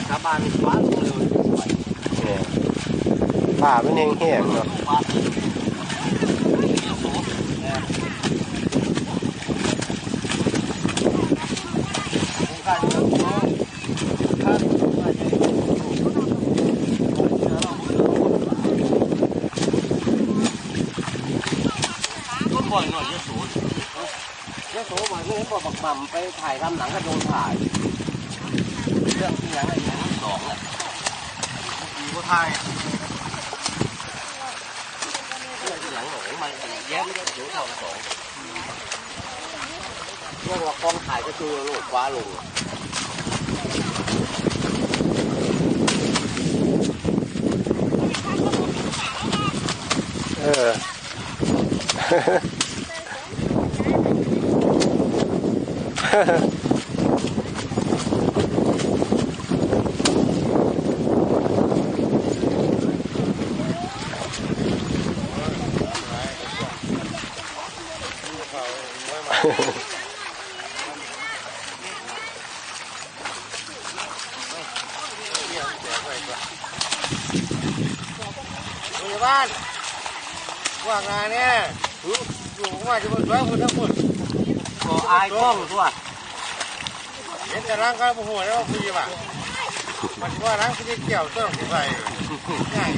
ชาวบ้านฟ้าลงเลยเนี่ยป่ามันแห้งๆเนาะต้นบ่อยหน่อยเยอะโสบ่อยไม่เห็นบอกบักมั่มไปถ่ายทำหนังก็โดนถ่ายเรื่องที่ยังไงอย่างสองเนี่ยมีก็ถ่ายเรื่องที่หลังหลงมันแย้มไม่ได้เดี๋ยวทำสองเรื่องว่ากองถ่ายก็คือโลดฟ้าลงบ้านว่างานเนี่ยอยู่มาจะมาช่วยคนทั้งหมดก็อายกล้องตัวเห็นแต่ร่างกายโมโหแล้วคุยว่ะมันว่าร่างที่เกี่ยวต้องใส่ง่าย